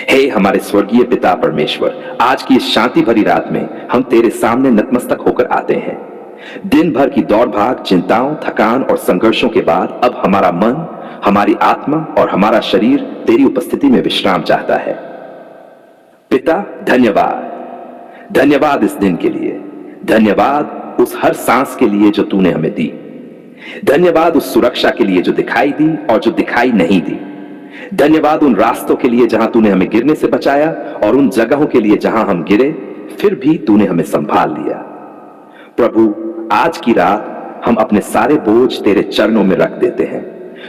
हे हमारे स्वर्गीय पिता परमेश्वर, आज की इस शांति भरी रात में हम तेरे सामने नतमस्तक होकर आते हैं। दिन भर की दौड़ भाग, चिंताओं, थकान और संघर्षों के बाद अब हमारा मन, हमारी आत्मा और हमारा शरीर तेरी उपस्थिति में विश्राम चाहता है। पिता, धन्यवाद, धन्यवाद इस दिन के लिए, धन्यवाद उस हर सांस के लिए जो तूने हमें दी, धन्यवाद उस सुरक्षा के लिए जो दिखाई दी और जो दिखाई नहीं दी, धन्यवाद उन रास्तों के लिए जहां तूने हमें गिरने से बचाया और उन जगहों के लिए जहां हम गिरे फिर भी तूने हमें संभाल लिया। प्रभु, आज की रात हम अपने सारे बोझ तेरे चरणों में रख देते हैं।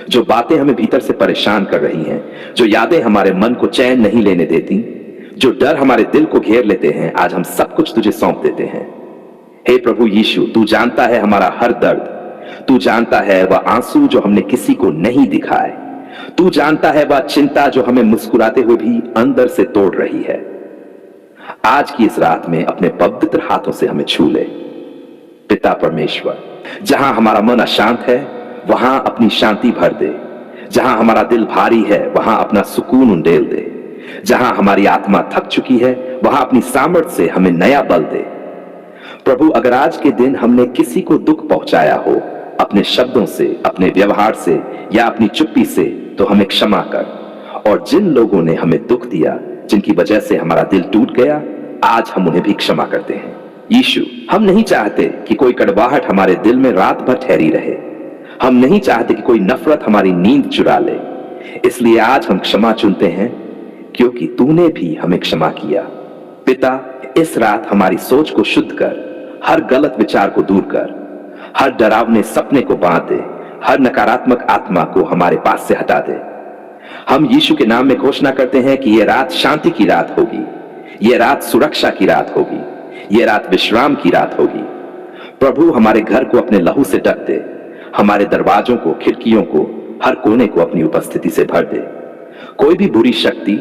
जो बातें हमें भीतर से परेशान कर रही हैं, जो यादें हमारे मन को चैन नहीं लेने देती, जो डर हमारे दिल को घेर लेते हैं, आज हम सब कुछ तुझे सौंप देते हैं। हे प्रभु यीशु, तू जानता है हमारा हर दर्द, तू जानता है वह आंसू जो हमने किसी को नहीं दिखाए, तू जानता है वह चिंता जो हमें मुस्कुराते हुए भी अंदर से तोड़ रही है। आज की इस रात में अपने पवित्र हाथों से हमें छू ले। पिता परमेश्वर, जहां हमारा मन अशांत है वहां अपनी शांति भर दे, जहां हमारा दिल भारी है वहां अपना सुकून उंडेल दे, जहां हमारी आत्मा थक चुकी है वहां अपनी सामर्थ्य से हमें नया बल दे। प्रभु, अगर आज के दिन हमने किसी को दुख पहुंचाया हो, अपने शब्दों से, अपने व्यवहार से या अपनी चुप्पी से, तो हमें क्षमा कर। और जिन लोगों ने हमें दुख दिया, जिनकी वजह से हमारा दिल टूट गया, आज हम उन्हें भी क्षमा करते हैं। यीशु, हम नहीं चाहते कि कोई कड़वाहट हमारे दिल में रात भर ठहरी रहे, हम नहीं चाहते कि कोई नफरत हमारी नींद चुरा ले, इसलिए आज हम क्षमा चुनते हैं क्योंकि तूने भी हमें क्षमा किया। पिता, इस रात हमारी सोच को शुद्ध कर, हर गलत विचार को दूर कर, हर डरावने सपने को बांध दे, हर नकारात्मक आत्मा को हमारे पास से हटा दे। हम यीशु के नाम में घोषणा करते हैं कि यह रात शांति की रात होगी, यह रात सुरक्षा की रात होगी, यह रात विश्राम की रात होगी। प्रभु, हमारे घर को अपने लहू से ढक दे, हमारे दरवाजों को, खिड़कियों को, हर कोने को अपनी उपस्थिति से भर दे। कोई भी बुरी शक्ति,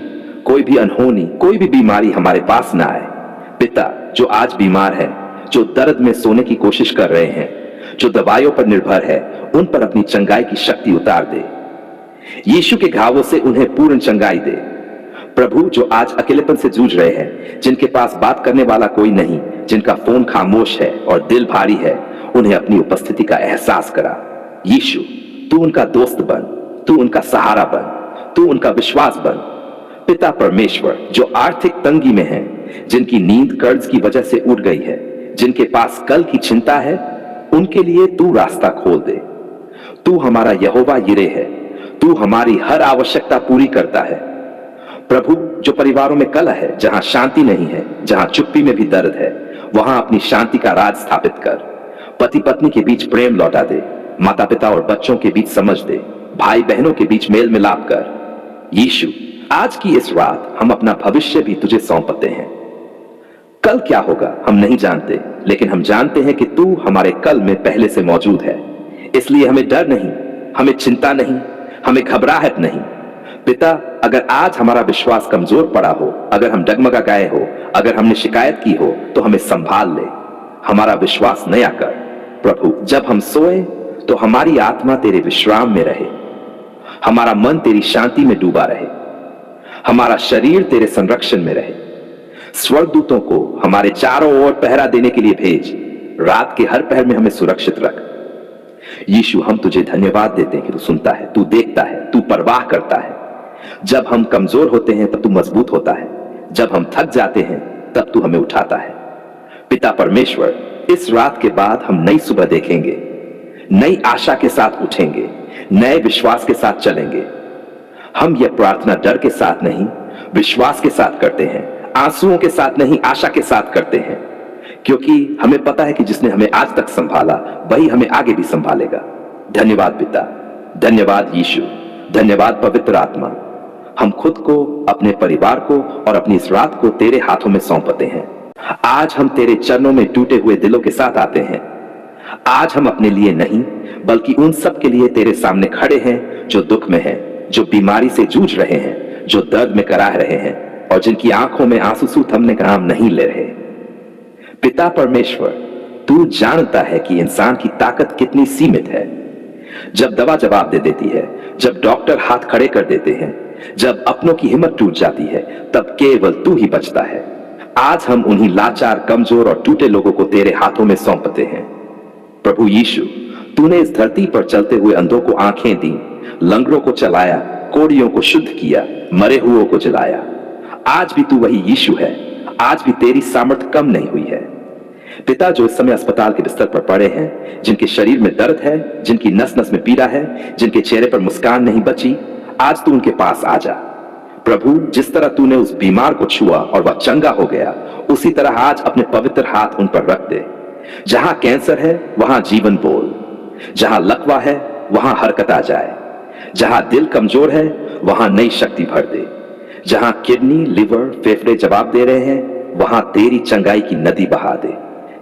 कोई भी अनहोनी, कोई भी बीमारी हमारे पास ना आए। पिता, जो आज बीमार है, जो दर्द में सोने की कोशिश कर रहे हैं, जो दवाइयों पर निर्भर है, उन पर अपनी चंगाई की शक्ति उतार दे। यीशु के घावों से उन्हें पूर्ण चंगाई दे। प्रभु, जो आज अकेलेपन से जूझ रहे हैं, जिनके पास बात करने वाला कोई नहीं, जिनका फोन खामोश है और दिल भारी है, उन्हें अपनी उपस्थिति का एहसास करा। यीशु, तू उनका दोस्त बन, तू उनका सहारा बन, तू उनका विश्वास बन। पिता परमेश्वर, जो आर्थिक तंगी में है, जिनकी नींद कर्ज की वजह से उड़ गई है, जिनके पास कल की चिंता है, उनके लिए तू रास्ता खोल दे। तू हमारा यहोवा यिरे है, तू हमारी हर आवश्यकता पूरी करता है। प्रभु, जो परिवारों में कलह है, जहां शांति नहीं है, जहां चुप्पी में भी दर्द है, वहां अपनी शांति का राज स्थापित कर। पति पत्नी के बीच प्रेम लौटा दे, माता पिता और बच्चों के बीच समझ दे, भाई बहनों के बीच मेल मिलाप कर। यीशु, आज की इस रात हम अपना भविष्य भी तुझे सौंपते हैं। कल क्या होगा हम नहीं जानते, लेकिन हम जानते हैं कि तू हमारे कल में पहले से मौजूद है, इसलिए हमें डर नहीं, हमें चिंता नहीं, हमें घबराहट नहीं। पिता, अगर आज हमारा विश्वास कमजोर पड़ा हो, अगर हम डगमगा गए हो, अगर हमने शिकायत की हो, तो हमें संभाल ले, हमारा विश्वास नया कर। प्रभु, जब हम सोए तो हमारी आत्मा तेरे विश्राम में रहे, हमारा मन तेरी शांति में डूबा रहे, हमारा शरीर तेरे संरक्षण में रहे। स्वर्गदूतों को हमारे चारों ओर पहरा देने के लिए भेज, रात के हर पहर में हमें सुरक्षित रख। यीशु, हम तुझे धन्यवाद देते हैं कि तू सुनता है, तू देखता है, तू परवाह करता है। जब हम कमजोर होते हैं तब तू मजबूत होता है, जब हम थक जाते हैं तब तू हमें उठाता है। पिता परमेश्वर, इस रात के बाद हम नई सुबह देखेंगे, नई आशा के साथ उठेंगे, नए विश्वास के साथ चलेंगे। हम यह प्रार्थना डर के साथ नहीं, विश्वास के साथ करते हैं, आंसुओं के साथ नहीं, आशा के साथ करते हैं, क्योंकि हमें पता है कि जिसने हमें आज तक संभाला वही हमें आगे भी संभालेगा। धन्यवाद पिता, धन्यवाद यीशु, धन्यवाद पवित्र आत्मा। हम खुद को, अपने परिवार को और अपनी इस रात को तेरे हाथों में सौंपते हैं। आज हम तेरे चरणों में टूटे हुए दिलों के साथ आते हैं। आज हम अपने लिए नहीं, बल्कि उन सब के लिए तेरे सामने खड़े हैं जो दुख में हैं, जो बीमारी से जूझ रहे हैं, जो दर्द में कराह रहे हैं और जिनकी आंखों में आंसू थमने का नाम नहीं ले रहे। पिता परमेश्वर, तू जानता है कि इंसान की ताकत कितनी सीमित है। जब दवा जवाब दे देती है, जब डॉक्टर हाथ खड़े कर देते हैं, जब अपनों की हिम्मत टूट जाती है तब केवल तू ही बचता है। आज हम उन्हीं लाचार, कमजोर और टूटे लोगों को तेरे हाथों में सौंपते हैं। प्रभु यीशु, तूने इस धरती पर चलते हुए अंधों को आंखें दी, लंगड़ों को चलाया, कोढ़ियों को शुद्ध किया, मरे हुओं को जलाया। आज भी तू वही यीशु है। आज भी तेरी सामर्थ कम नहीं हुई है। पिता, जो इस समय अस्पताल के बिस्तर पर पड़े हैं, जिनके शरीर में दर्द है, जिनकी नस नस में पीड़ा है, जिनके चेहरे पर मुस्कान नहीं बची, आज तू उनके पास आ जा। प्रभु, जिस तरह तूने उस बीमार को छुआ और वह चंगा हो गया, उसी तरह आज अपने पवित्र हाथ उन पर रख दे। जहां कैंसर है वहां जीवन बोल, जहां लकवा है वहां हरकत आ जाए, जहां दिल कमजोर है वहां नई शक्ति भर दे, जहां किडनी, लिवर, फेफड़े जवाब दे रहे हैं वहां तेरी चंगाई की नदी बहा दे।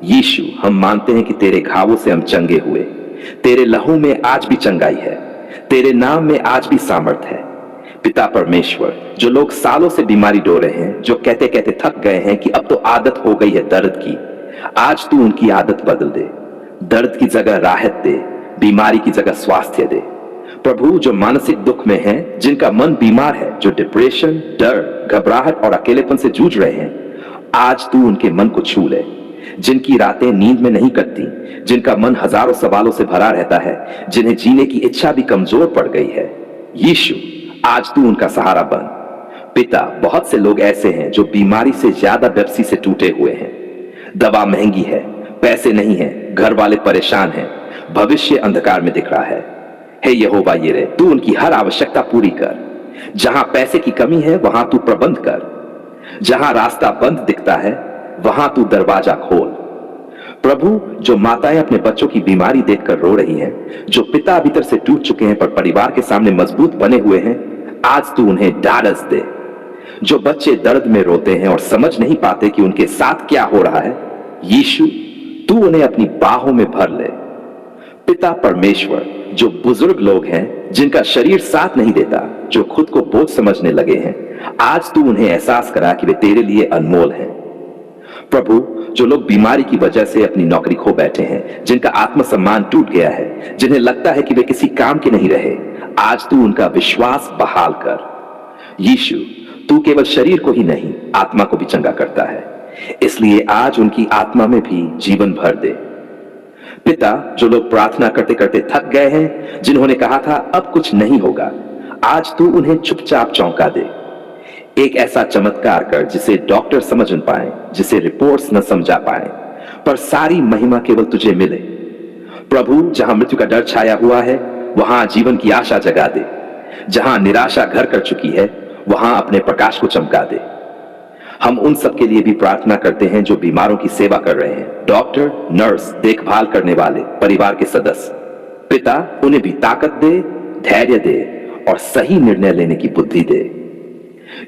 यीशु, हम मानते हैं कि तेरे घावों से हम चंगे हुए, तेरे लहू में आज भी चंगाई है, तेरे नाम में आज भी सामर्थ है। पिता परमेश्वर, जो लोग सालों से बीमारी डो रहे हैं, जो कहते कहते थक गए हैं कि अब तो आदत हो गई है दर्द की, आज तू उनकी आदत बदल दे। दर्द की जगह राहत दे, बीमारी की जगह स्वास्थ्य दे। प्रभु, जो मानसिक दुख में हैं, जिनका मन बीमार है, जो डिप्रेशन, डर, घबराहट और अकेलेपन से जूझ रहे हैं, आज तू उनके मन को छू ले। जिनकी रातें नींद में नहीं कटती, जिनका मन हजारों सवालों से भरा रहता है, जिन्हें जीने की इच्छा भी कमजोर पड़ गई है, यीशु, आज तू उनका सहारा बन। पिता, बहुत से लोग ऐसे हैं जो बीमारी से ज्यादा बेबसी से टूटे हुए हैं। दवा महंगी है, पैसे नहीं है, घर वाले परेशान हैं, भविष्य अंधकार में दिख रहा है। हे यहोवा यिरे, तू उनकी हर आवश्यकता पूरी कर। जहां पैसे की कमी है वहां तू प्रबंध कर, जहां रास्ता बंद दिखता है वहां तू दरवाजा खोल। प्रभु, जो माताएं अपने बच्चों की बीमारी देखकर रो रही हैं, जो पिता भीतर से टूट चुके हैं पर परिवार के सामने मजबूत बने हुए हैं, आज तू उन्हें ढाढ़स दे। जो बच्चे दर्द में रोते हैं और समझ नहीं पाते कि उनके साथ क्या हो रहा है, यीशु, तू उन्हें अपनी बाहों में भर ले। पिता परमेश्वर, जो बुजुर्ग लोग हैं, जिनका शरीर साथ नहीं देता, जो खुद को बोझ समझने लगे हैं, आज तू उन्हें एहसास करा कि वे तेरे लिए अनमोल हैं। प्रभु, जो लोग बीमारी की वजह से अपनी नौकरी खो बैठे हैं, जिनका आत्मसम्मान टूट गया है, जिन्हें लगता है कि वे किसी काम के नहीं रहे, आज तू उनका विश्वास बहाल कर। यीशु, तू केवल शरीर को ही नहीं, आत्मा को भी चंगा करता है, इसलिए आज उनकी आत्मा में भी जीवन भर दे। पिता, जो लोग प्रार्थना करते करते थक गए हैं, जिन्होंने कहा था अब कुछ नहीं होगा, आज तू उन्हें चुपचाप चौंका दे। एक ऐसा चमत्कार कर जिसे डॉक्टर समझ न पाए, जिसे रिपोर्ट्स न समझा पाए, पर सारी महिमा केवल तुझे मिले। प्रभु, जहां मृत्यु का डर छाया हुआ है वहां जीवन की आशा जगा दे। जहां निराशा घर कर चुकी है वहां अपने प्रकाश को चमका दे। हम उन सब के लिए भी प्रार्थना करते हैं जो बीमारों की सेवा कर रहे हैं, डॉक्टर, नर्स, देखभाल करने वाले, परिवार के सदस्य। पिता, उन्हें भी ताकत दे, धैर्य दे और सही निर्णय लेने की बुद्धि दे।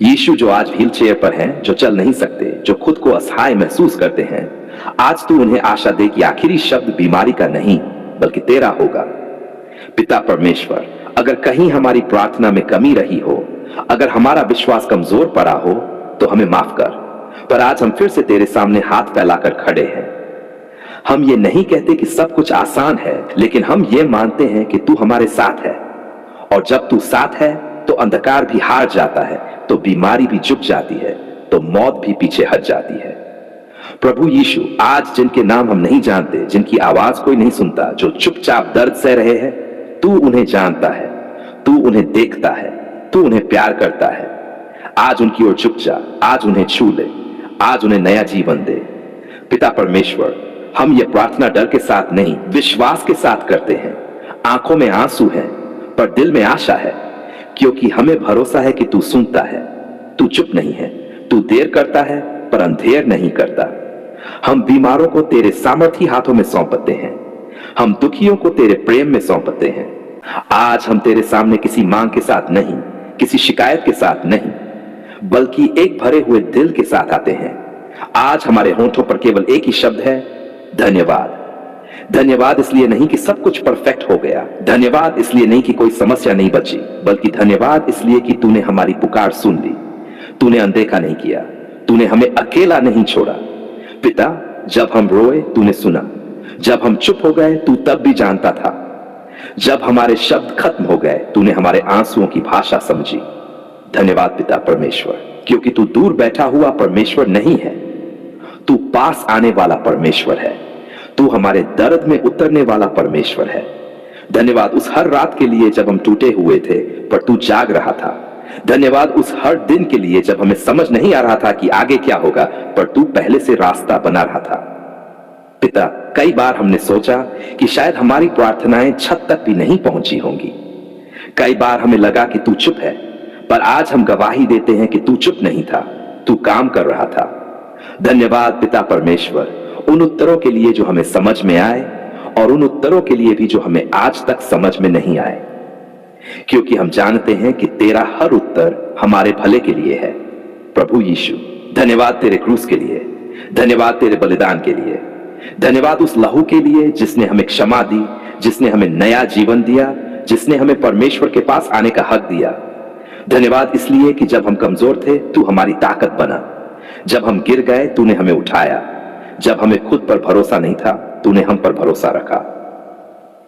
यीशु, जो आज व्हील चेयर पर हैं, जो चल नहीं सकते, जो खुद को असहाय महसूस करते हैं, आज तू उन्हें आशा दे कि आखिरी शब्द बीमारी का नहीं बल्कि तेरा होगा। पिता परमेश्वर, अगर कहीं हमारी प्रार्थना में कमी रही हो, अगर हमारा विश्वास कमजोर पड़ा हो तो हमें माफ कर। पर आज हम फिर से तेरे सामने हाथ फैलाकर खड़े हैं। हम ये नहीं कहते कि सब कुछ आसान है, लेकिन हम ये मानते हैं कि तू हमारे साथ है, और जब तू साथ है तो अंधकार भी हार जाता है, तो बीमारी भी झुक जाती है, तो मौत भी पीछे हट जाती है। प्रभु यीशु, आज जिनके नाम हम नहीं जानते, जिनकी आवाज कोई नहीं सुनता, जो चुपचाप दर्द सह रहे हैं, तू उन्हें जानता है, तू उन्हें देखता है, तू उन्हें प्यार करता है। आज उनकी ओर झुक जा, आज उन्हें छू ले, आज उन्हें नया जीवन दे। पिता परमेश्वर, हम ये प्रार्थना डर के साथ नहीं, विश्वास के साथ करते हैं। आंखों में आंसू है पर दिल में आशा है, क्योंकि हमें भरोसा है कि तू सुनता है, तू चुप नहीं है, तू देर करता है पर अंधेर नहीं करता। हम बीमारों को तेरे सामर्थी हाथों में सौंपते हैं, हम दुखियों को तेरे प्रेम में सौंपते हैं। आज हम तेरे सामने किसी मांग के साथ नहीं, किसी शिकायत के साथ नहीं, बल्कि एक भरे हुए दिल के साथ आते हैं। आज हमारे होंठों पर केवल एक ही शब्द है, धन्यवाद। धन्यवाद इसलिए नहीं कि सब कुछ परफेक्ट हो गया, धन्यवाद इसलिए नहीं कि कोई समस्या नहीं बची, बल्कि धन्यवाद इसलिए कि तूने हमारी पुकार सुन ली, तूने अनदेखा नहीं किया, तूने हमें अकेला नहीं छोड़ा। पिता, जब हम रोए तूने सुना, जब हम चुप हो गए तू तब भी जानता था, जब हमारे शब्द खत्म हो गए तूने हमारे आंसुओं की भाषा समझी। धन्यवाद पिता परमेश्वर, क्योंकि तू दूर बैठा हुआ परमेश्वर नहीं है, तू पास आने वाला परमेश्वर है। तू हमारे दर्द में उतरने वाला परमेश्वर है। धन्यवाद उस हर रात के लिए जब हम टूटे हुए थे पर तू जाग रहा था। धन्यवाद उस हर दिन के लिए जब हमें समझ नहीं आ रहा था कि आगे क्या होगा, पर तू पहले से रास्ता बना रहा था। पिता, कई बार हमने सोचा कि शायद हमारी प्रार्थनाएं छत तक भी नहीं पहुंची होंगी। कई बार हमें लगा कि तू चुप है, पर आज हम गवाही देते हैं कि तू चुप नहीं था, तू काम कर रहा था। धन्यवाद पिता परमेश्वर, उन उत्तरों के लिए जो हमें समझ में आए और उन उत्तरों के लिए भी जो हमें आज तक समझ में नहीं आए, क्योंकि हम जानते हैं कि तेरा हर उत्तर हमारे भले के लिए है। प्रभु यीशु, धन्यवाद तेरे क्रूस के लिए, धन्यवाद तेरे बलिदान के लिए, धन्यवाद उस लहू के लिए जिसने हमें क्षमा दी, जिसने हमें नया जीवन दिया, जिसने हमें परमेश्वर के पास आने का हक दिया। धन्यवाद इसलिए कि जब हम कमजोर थे तू हमारी ताकत बना, जब हम गिर गए तूने हमें उठाया, जब हमें खुद पर भरोसा नहीं था तूने हम पर भरोसा रखा।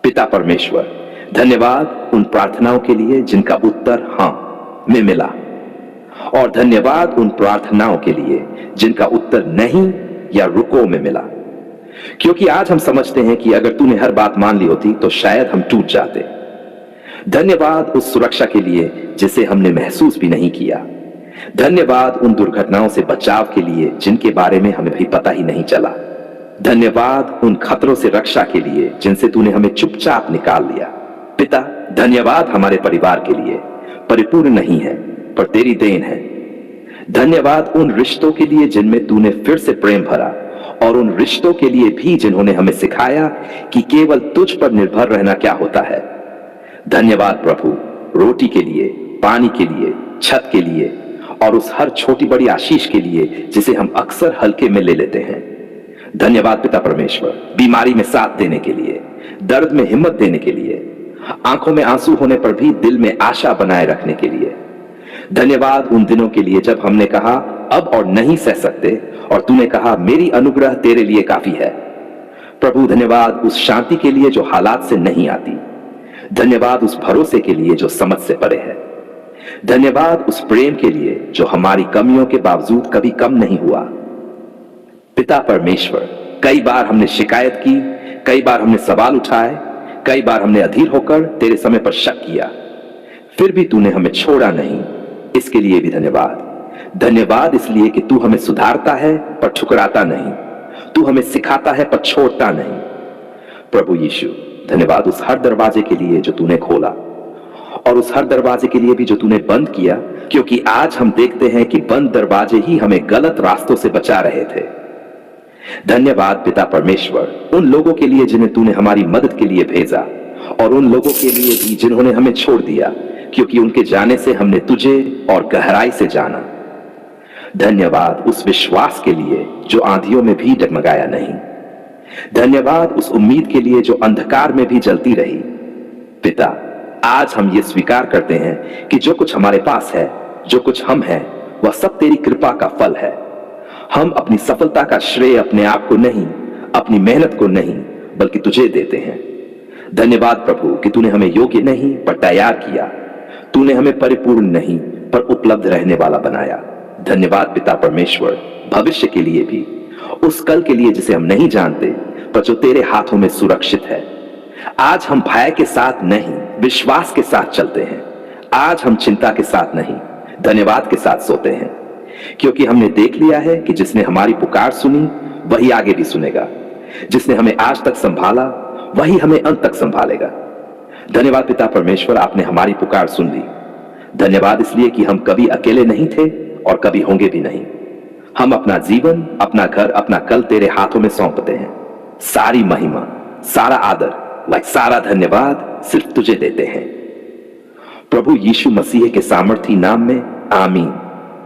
पिता परमेश्वर, धन्यवाद उन प्रार्थनाओं के लिए जिनका उत्तर हां में मिला, और धन्यवाद उन प्रार्थनाओं के लिए जिनका उत्तर नहीं या रुको में मिला, क्योंकि आज हम समझते हैं कि अगर तूने हर बात मान ली होती तो शायद हम टूट जाते। धन्यवाद उस सुरक्षा के लिए जिसे हमने महसूस भी नहीं किया। धन्यवाद उन दुर्घटनाओं से बचाव के लिए जिनके बारे में हमें भी पता ही नहीं चला। धन्यवाद उन खतरों से रक्षा के लिए जिनसे तूने हमें चुपचाप निकाल लिया। पिता, धन्यवाद हमारे परिवार के लिए, परिपूर्ण नहीं है पर तेरी देन है। धन्यवाद उन रिश्तों के लिए जिनमें तूने फिर से प्रेम भरा, और उन रिश्तों के लिए भी जिन्होंने हमें सिखाया कि केवल तुझ पर निर्भर रहना क्या होता है। धन्यवाद प्रभु, रोटी के लिए, पानी के लिए, छत के लिए, और उस हर छोटी बड़ी आशीष के लिए जिसे हम अक्सर हल्के में ले लेते हैं। धन्यवाद पिता परमेश्वर, बीमारी में साथ देने के लिए, दर्द में हिम्मत देने के लिए, आंखों में आंसू होने पर भी दिल में आशा बनाए रखने के लिए। धन्यवाद उन दिनों के लिए जब हमने कहा अब और नहीं सह सकते, और तूने कहा मेरी अनुग्रह तेरे लिए काफी है। प्रभु, धन्यवाद उस शांति के लिए जो हालात से नहीं आती। धन्यवाद उस भरोसे के लिए जो समझ से परे है। धन्यवाद उस प्रेम के लिए जो हमारी कमियों के बावजूद कभी कम नहीं हुआ। पिता परमेश्वर, कई बार हमने शिकायत की, कई बार हमने सवाल उठाए, कई बार हमने अधीर होकर तेरे समय पर शक किया, फिर भी तूने हमें छोड़ा नहीं। इसके लिए भी धन्यवाद। धन्यवाद इसलिए कि तू हमें सुधारता है पर ठुकराता नहीं, तू हमें सिखाता है पर छोड़ता नहीं। प्रभु यीशु, धन्यवाद उस हर दरवाजे के लिए जो तूने खोला, और उस हर दरवाजे के लिए भी जो तूने बंद किया, क्योंकि आज हम देखते हैं कि बंद दरवाजे ही हमें गलत रास्तों से बचा रहे थे। धन्यवाद पिता परमेश्वर, उन लोगों के लिए जिन्हें तूने हमारी मदद के लिए भेजा, और उन लोगों के लिए भी जिन्होंने हमें छोड़ दिया, क्योंकि उनके जाने से हमने तुझे और गहराई से जाना। धन्यवाद उस विश्वास के लिए जो आंधियों में भी डगमगाया नहीं। धन्यवाद उस उम्मीद के लिए जो अंधकार में भी जलती रही। पिता, आज हम ये स्वीकार करते हैं कि जो कुछ हमारे पास है, जो कुछ हम हैं, वह सब तेरी कृपा का फल है। हम अपनी सफलता का श्रेय अपने आप को नहीं, अपनी मेहनत को नहीं, बल्कि तुझे देते हैं। धन्यवाद प्रभु कि तूने हमें योग्य नहीं पर तैयार किया, तूने हमें परिपूर्ण नहीं पर उपलब्ध रहने वाला बनाया। धन्यवाद पिता परमेश्वर, भविष्य के लिए भी, उस कल के लिए जिसे हम नहीं जानते पर जो तेरे हाथों में सुरक्षित है। आज हम भय के साथ नहीं, विश्वास के साथ चलते हैं। आज हम चिंता के साथ नहीं, धन्यवाद के साथ सोते हैं, क्योंकि हमने देख लिया है कि जिसने हमारी पुकार सुनी वही आगे भी सुनेगा। जिसने हमें आज तक संभाला वही हमें अंत तक संभालेगा। धन्यवाद पिता परमेश्वर, आपने हमारी पुकार सुन ली। धन्यवाद इसलिए कि हम कभी अकेले नहीं थे और कभी होंगे भी नहीं। हम अपना जीवन, अपना घर, अपना कल तेरे हाथों में सौंपते हैं। सारी महिमा, सारा आदर, सारा धन्यवाद सिर्फ तुझे देते हैं। प्रभु यीशु मसीह के सामर्थी नाम में, आमीन।